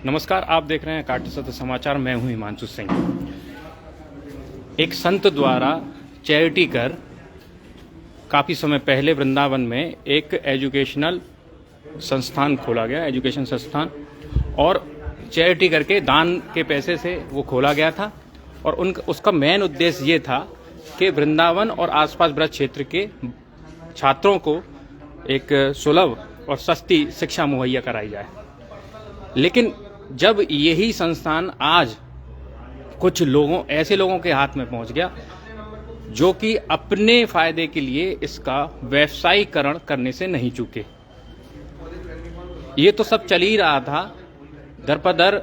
नमस्कार, आप देख रहे हैं काटी सत्य समाचार। मैं हूं हिमांशु सिंह। एक संत द्वारा चैरिटी कर काफ़ी समय पहले वृंदावन में एक एजुकेशनल संस्थान खोला गया, एजुकेशन संस्थान, और चैरिटी करके दान के पैसे से वो खोला गया था। और उसका मेन उद्देश्य ये था कि वृंदावन और आसपास ब्रज क्षेत्र के छात्रों को एक सुलभ और सस्ती शिक्षा मुहैया कराई जाए। लेकिन जब यही संस्थान आज कुछ ऐसे लोगों के हाथ में पहुंच गया जो कि अपने फायदे के लिए इसका व्यवसायीकरण करने से नहीं चूके। ये तो सब चल ही रहा था, दरपदर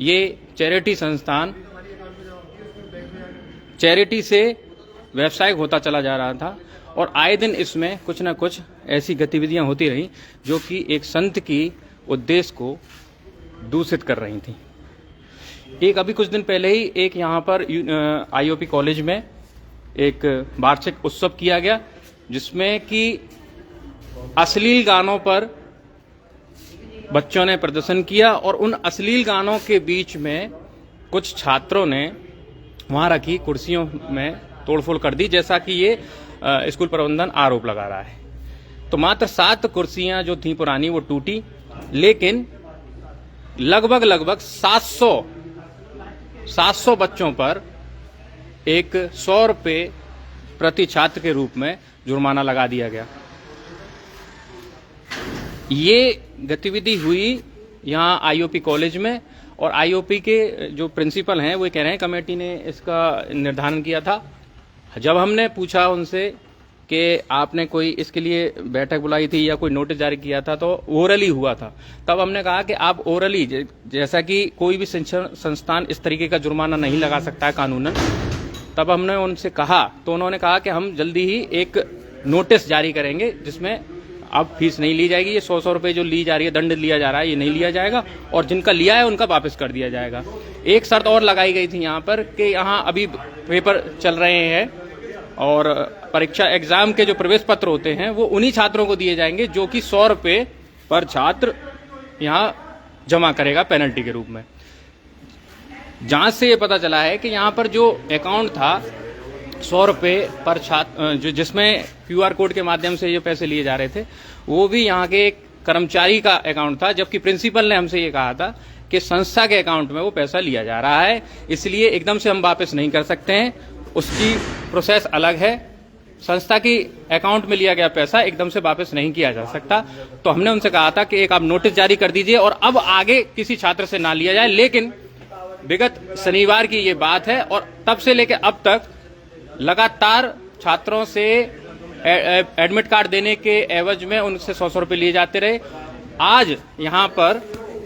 ये चैरिटी संस्थान चैरिटी से व्यवसायिक होता चला जा रहा था और आए दिन इसमें कुछ न कुछ ऐसी गतिविधियां होती रहीं जो कि एक संत की उद्देश्य को दूषित कर रही थी। एक अभी कुछ दिन पहले ही एक यहाँ पर आईओपी कॉलेज में एक वार्षिक उत्सव किया गया, जिसमें कि अश्लील गानों पर बच्चों ने प्रदर्शन किया और उन अश्लील गानों के बीच में कुछ छात्रों ने वहां रखी कुर्सियों में तोड़फोड़ कर दी, जैसा कि ये स्कूल प्रबंधन आरोप लगा रहा है। तो मात्र 7 कुर्सियां जो थी पुरानी वो टूटी, लेकिन लगभग 700 बच्चों पर एक 100 रुपये प्रति छात्र के रूप में जुर्माना लगा दिया गया। ये गतिविधि हुई यहाँ आईओपी कॉलेज में, और आईओपी के जो प्रिंसिपल हैं वो कह रहे हैं कमेटी ने इसका निर्धारण किया था। जब हमने पूछा उनसे कि आपने कोई इसके लिए बैठक बुलाई थी या कोई नोटिस जारी किया था, तो ओरली हुआ था। तब हमने कहा कि आप ओरली, जैसा कि कोई भी शिक्षण संस्थान इस तरीके का जुर्माना नहीं लगा सकता है कानूनन, तब हमने उनसे कहा तो उन्होंने कहा कि हम जल्दी ही एक नोटिस जारी करेंगे जिसमें अब फीस नहीं ली जाएगी। ये 100 रुपये जो ली जा रही है, दंड लिया जा रहा है, ये नहीं लिया जाएगा और जिनका लिया है उनका वापस कर दिया जाएगा। एक शर्त और लगाई गई थी यहाँ पर कि यहाँ अभी पेपर चल रहे हैं और परीक्षा एग्जाम के जो प्रवेश पत्र होते हैं वो उन्हीं छात्रों को दिए जाएंगे जो कि 100 रुपये पर छात्र यहाँ जमा करेगा पेनल्टी के रूप में। जांच से ये पता चला है कि यहाँ पर जो अकाउंट था 100 रुपये पर छात्र, जिसमें QR कोड के माध्यम से ये पैसे लिए जा रहे थे, वो भी यहाँ के एक कर्मचारी का अकाउंट था, जबकि प्रिंसिपल ने हमसे ये कहा था कि संस्था के अकाउंट में वो पैसा लिया जा रहा है, इसलिए एकदम से हम वापस नहीं कर सकते हैं, उसकी प्रोसेस अलग है। संस्था की अकाउंट में लिया गया पैसा एकदम से वापस नहीं किया जा सकता। तो हमने उनसे कहा था कि एक आप नोटिस जारी कर दीजिए और अब आगे किसी छात्र से ना लिया जाए। लेकिन विगत शनिवार की ये बात है और तब से लेकर अब तक लगातार छात्रों से एडमिट कार्ड देने के एवज में उनसे 100 रुपये लिए जाते रहे। आज यहाँ पर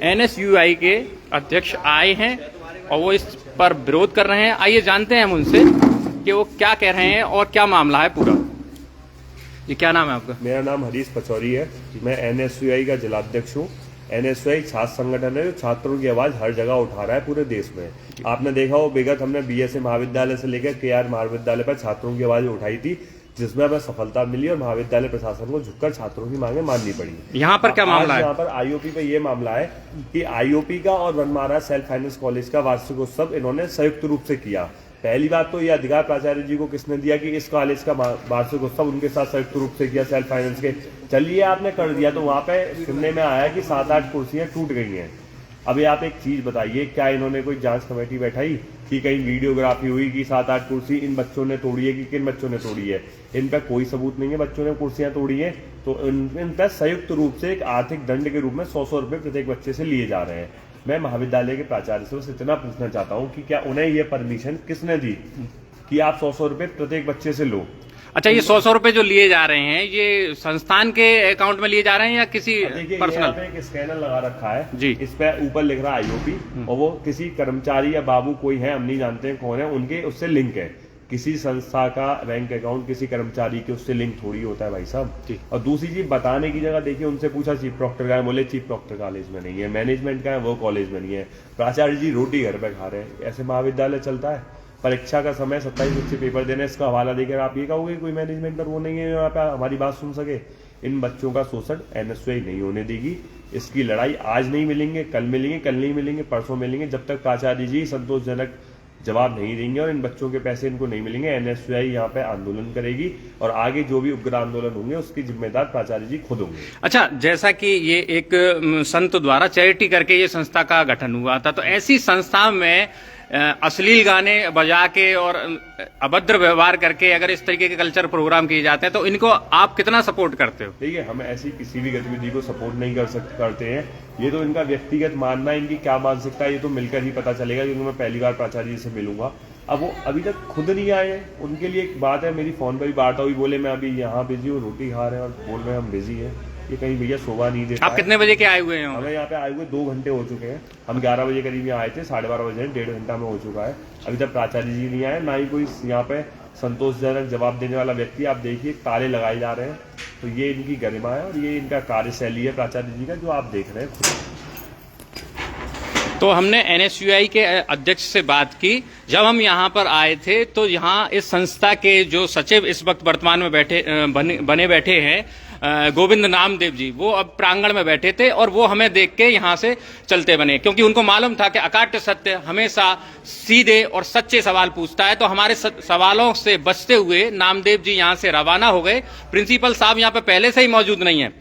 NSUI के अध्यक्ष आए हैं और वो इस पर विरोध कर रहे हैं। आइए जानते हैं हम उनसे कि वो क्या कह रहे हैं और क्या मामला है पूरा। ये क्या नाम है आपका? मेरा नाम हरीश पचौरी है। मैं NSUI का जिलाध्यक्ष हूँ। NSUI छात्र संगठन है जो छात्रों की आवाज हर जगह उठा रहा है पूरे देश में। आपने देखा हो, विगत हमने BSA महाविद्यालय से लेकर KR महाविद्यालय पर छात्रों की आवाज उठाई थी, जिसमें हमें सफलता मिली और महाविद्यालय प्रशासन को झुककर छात्रों की मांगे माननी पड़ी। यहाँ पर क्या मामला है? यहाँ पर IOP पे ये मामला है कि IOP का और वनमारा सेल्फ फाइनेंस कॉलेज का वार्षिक उत्सव इन्होंने संयुक्त रूप से किया। पहली बात तो ये अधिकार प्राचार्य जी को किसने दिया कि इस कॉलेज का वार्षिक उत्सव उनके साथ संयुक्त रूप से किया सेल्फ फाइनेंस के। चलिए आपने कर दिया, तो वहां पे सुनने में आया कि 7-8 कुर्सियां टूट गई हैं। अभी आप एक चीज बताइए, क्या इन्होंने कोई जांच कमेटी बैठाई कि कहीं वीडियोग्राफी हुई कि 7-8 कुर्सी इन बच्चों ने तोड़ी है कि किन बच्चों ने तोड़ी है? इन पर कोई सबूत नहीं है बच्चों ने कुर्सियां तोड़ी है। तो इन पर संयुक्त रूप से एक आर्थिक दंड के रूप में 100 रुपये प्रत्येक बच्चे से लिए जा रहे हैं। मैं महाविद्यालय के प्राचार्य से बस इतना पूछना चाहता हूँ कि क्या उन्हें ये परमिशन किसने दी कि आप 100 रुपये प्रत्येक बच्चे से लो? अच्छा, ये 100 रुपये जो लिए जा रहे हैं ये संस्थान के अकाउंट में लिए जा रहे हैं या किसी पर्सनल? एक स्कैनर लगा रखा है जी, इस पे ऊपर लिख रहा है IOP और वो किसी कर्मचारी या बाबू कोई है, हम नहीं जानते हैं कौन है, उनके उससे लिंक है। किसी संस्था का बैंक अकाउंट किसी कर्मचारी के उससे लिंक थोड़ी होता है भाई साहब। और दूसरी चीज बताने की जगह देखिए, उनसे पूछा चीफ प्रॉक्टर का है, बोले चीफ प्रॉक्टर कॉलेज में नहीं है, मैनेजमेंट का है वो कॉलेज में नहीं है, प्राचार्य जी रोटी घर पे खा रहे हैं। ऐसे महाविद्यालय चलता है? परीक्षा का समय 27 बच्चे पेपर देने, इसका हवाला देकर आप ये कहोगे कोई मैनेजमेंट पर वो नहीं है यहाँ पे हमारी बात सुन सके? इन बच्चों का शोषण NSUI नहीं होने देगी। इसकी लड़ाई आज नहीं मिलेंगे, कल मिलेंगे, कल नहीं मिलेंगे, परसों मिलेंगे, जब तक प्राचार्य जी संतोषजनक जवाब नहीं देंगे और इन बच्चों के पैसे इनको नहीं मिलेंगे। एनएसयूआई यहाँ पे आंदोलन करेगी और आगे जो भी उग्र आंदोलन होंगे उसकी जिम्मेदार प्राचार्य जी खुद होंगे। अच्छा, जैसा कि ये एक संत द्वारा चैरिटी करके ये संस्था का गठन हुआ था, तो ऐसी संस्था में अश्लील गाने बजा के और अभद्र व्यवहार करके अगर इस तरीके के कल्चर प्रोग्राम किए जाते हैं तो इनको आप कितना सपोर्ट करते हो? देखिए, हम ऐसी किसी भी गतिविधि को सपोर्ट नहीं करते हैं। ये तो इनका व्यक्तिगत मानना है, इनकी क्या मानसिकता है ये तो मिलकर ही पता चलेगा, क्योंकि मैं पहली बार प्राचार्य जी से मिलूंगा। अब वो अभी तक खुद नहीं आए हैं, उनके लिए एक बात है। मेरी फोन पर भी बात हुई, बोले मैं अभी यहाँ बिजी हूँ, रोटी खा रहे हैं और बोल रहे हैं हम बिजी हैं। ये कहीं भैया शोभा नहीं देता। आप कितने बजे के आए हुए हैं? हमें यहाँ पे आए हुए 2 घंटे हो चुके हैं। हम 11 बजे करीब यहाँ आए थे, 12:30 बजे, 1.5 घंटा में हो चुका है। अभी तक प्राचार्य जी नहीं आए, ना ही कोई यहाँ पे संतोषजनक जवाब देने वाला व्यक्ति। आप देखिए ताले लगाए जा रहे हैं, तो ये इनकी गरिमा है और ये इनका कार्यशैली है प्राचार्य जी का, जो आप देख रहे हैं खुद। तो हमने एनएसयूआई के अध्यक्ष से बात की। जब हम यहाँ पर आए थे तो यहाँ इस संस्था के जो सचिव इस वक्त वर्तमान में बने बैठे हैं गोविंद नामदेव जी, वो अब प्रांगण में बैठे थे और वो हमें देख के यहाँ से चलते बने, क्योंकि उनको मालूम था कि अकाट्य सत्य हमेशा सीधे और सच्चे सवाल पूछता है। तो हमारे सवालों से बचते हुए नामदेव जी यहाँ से रवाना हो गए। प्रिंसिपल साहब यहाँ पे पहले से ही मौजूद नहीं है।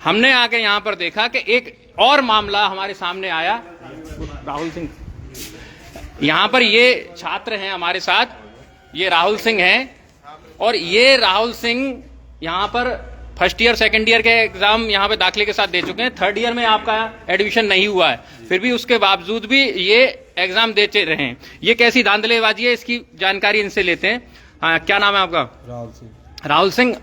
हमने आके यहाँ पर देखा कि एक और मामला हमारे सामने आया। राहुल सिंह यहाँ पर ये छात्र हैं हमारे साथ, ये राहुल सिंह हैं और ये राहुल सिंह यहाँ पर फर्स्ट ईयर सेकंड ईयर के एग्जाम यहाँ पे दाखिले के साथ दे चुके हैं। थर्ड ईयर में आपका एडमिशन नहीं हुआ है, फिर भी उसके बावजूद भी ये एग्जाम देते रहे हैं। ये कैसी धांधलेबाजी है, इसकी जानकारी इनसे लेते हैं। हाँ, क्या नाम है आपका? राहुल सिंह। राहुल सिंह,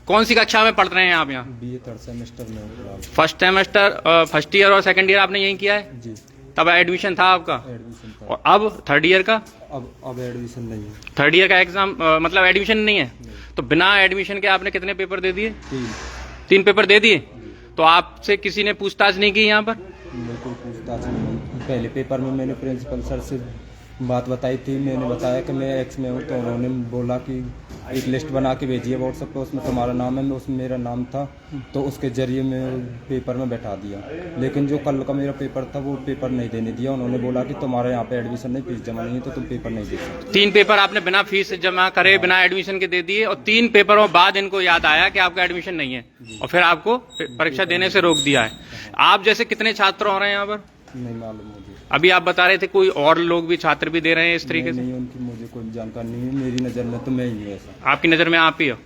कौन सी कक्षा में पढ़ रहे हैं आप यहाँ? बीए 3rd सेमेस्टर में। फर्स्ट सेमेस्टर, फर्स्ट ईयर और सेकंड ईयर आपने यहीं किया है? जी। तब एडमिशन था आपका? एडमिशन था। और अब थर्ड ईयर का? अब एडमिशन नहीं है। थर्ड ईयर का एग्जाम मतलब एडमिशन नहीं है? तो बिना एडमिशन के आपने कितने पेपर दे दिए? 3 पेपर दे दिए। तो आपसे किसी ने पूछताछ नहीं की यहाँ पर? बिल्कुल पूछताछ नहीं। पहले पेपर में मैंने प्रिंसिपल सर से बात बताई थी, मैंने बताया कि मैं एक्स में हूँ, तो उन्होंने बोला कि एक लिस्ट बना के भेजिए व्हाट्सएप पे, उसमें तुम्हारा नाम है, मैं उसमें मेरा नाम था, तो उसके जरिए मैं पेपर में बैठा दिया। लेकिन जो कल का मेरा पेपर था वो पेपर नहीं देने दिया। उन्होंने बोला कि तुम्हारे यहाँ पे एडमिशन नहीं, फीस जमा नहीं है, तो तुम पेपर नहीं दे सकते। 3 पेपर आपने बिना फीस जमा करे, बिना एडमिशन के दे दिए और 3 पेपरों बाद इनको याद आया कि आपका एडमिशन नहीं है और फिर आपको परीक्षा देने से रोक दिया है। आप जैसे कितने छात्र हो रहे हैं यहाँ पर? नहीं मालूम मुझे। अभी आप बता रहे थे कोई और लोग भी छात्र भी दे रहे हैं इस तरीके से? नहीं, उनकी मुझे कोई जानकारी नहीं है। मेरी नज़र में तो मैं ही हूँ ऐसा। आपकी नज़र में आप ही हो?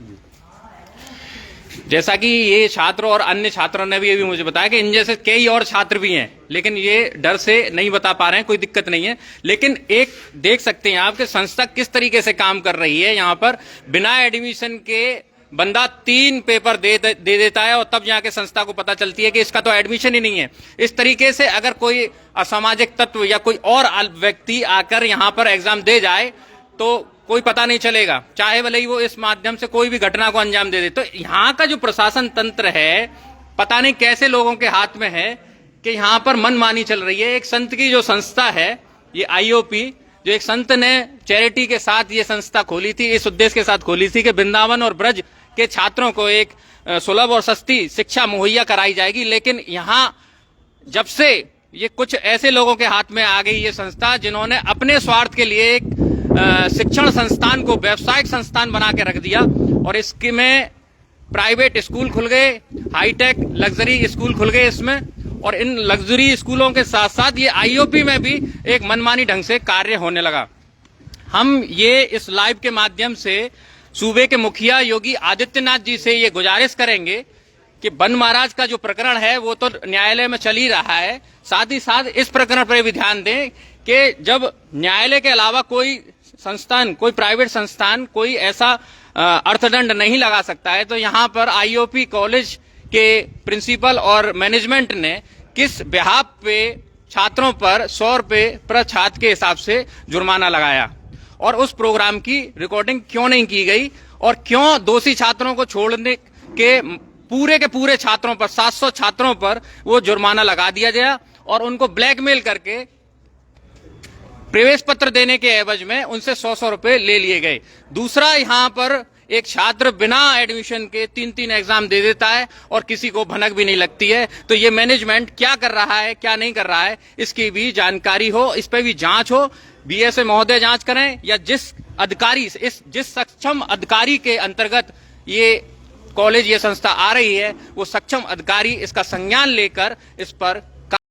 जैसा कि ये छात्र और अन्य छात्रों ने भी ये भी मुझे बताया कि इन जैसे कई और छात्र भी हैं, लेकिन ये डर से नहीं बता पा रहे हैं। कोई दिक्कत नहीं है, लेकिन एक देख सकते हैं आप कि संस्था किस तरीके से काम कर रही है। यहाँ पर बिना एडमिशन के बंदा 3 पेपर दे देता है और तब जाके संस्था को पता चलती है कि इसका तो एडमिशन ही नहीं है। इस तरीके से अगर कोई असामाजिक तत्व या कोई और व्यक्ति आकर यहाँ पर एग्जाम दे जाए तो कोई पता नहीं चलेगा, चाहे भले ही वो इस माध्यम से कोई भी घटना को अंजाम दे दे। तो यहाँ का जो प्रशासन तंत्र है, पता नहीं कैसे लोगों के हाथ में है कि यहाँ पर मनमानी चल रही है। एक संत की जो संस्था है, ये आईओपी, जो एक संत ने चैरिटी के साथ ये संस्था खोली थी, इस उद्देश्य के साथ खोली थी कि वृंदावन और ब्रज के छात्रों को एक सुलभ और सस्ती शिक्षा मुहैया कराई जाएगी। लेकिन यहाँ जब से ये कुछ ऐसे लोगों के हाथ में आ गई ये संस्था, जिन्होंने अपने स्वार्थ के लिए एक शिक्षण संस्थान को व्यावसायिक संस्थान बना के रख दिया और इसके में प्राइवेट स्कूल खुल गए, हाईटेक लग्जरी स्कूल खुल गए इसमें, और इन लग्जरी स्कूलों के साथ साथ ये आईओपी में भी एक मनमानी ढंग से कार्य होने लगा। हम ये इस लाइव के माध्यम से सूबे के मुखिया योगी आदित्यनाथ जी से ये गुजारिश करेंगे कि बन महाराज का जो प्रकरण है वो तो न्यायालय में चल ही रहा है, साथ ही साथ इस प्रकरण पर भी ध्यान दें कि जब न्यायालय के अलावा कोई संस्थान, कोई प्राइवेट संस्थान कोई ऐसा अर्थदंड नहीं लगा सकता है, तो यहाँ पर आईओपी कॉलेज के प्रिंसिपल और मैनेजमेंट ने किस बिहाफ पे छात्रों पर 100 रुपए प्रति छात्र के हिसाब से जुर्माना लगाया और उस प्रोग्राम की रिकॉर्डिंग क्यों नहीं की गई और क्यों दोषी छात्रों को छोड़ने के पूरे छात्रों पर 700 छात्रों पर वो जुर्माना लगा दिया गया और उनको ब्लैकमेल करके प्रवेश पत्र देने के एवज में उनसे 100 रुपए ले लिए गए। दूसरा, यहाँ पर एक छात्र बिना एडमिशन के 3-3 एग्जाम दे देता है और किसी को भनक भी नहीं लगती है। तो ये मैनेजमेंट क्या कर रहा है, क्या नहीं कर रहा है, इसकी भी जानकारी हो, इस पे भी जांच हो। बीएसए महोदय जांच करें या जिस अधिकारी, जिस सक्षम अधिकारी के अंतर्गत ये कॉलेज, ये संस्था आ रही है, वो सक्षम अधिकारी इसका संज्ञान लेकर इस पर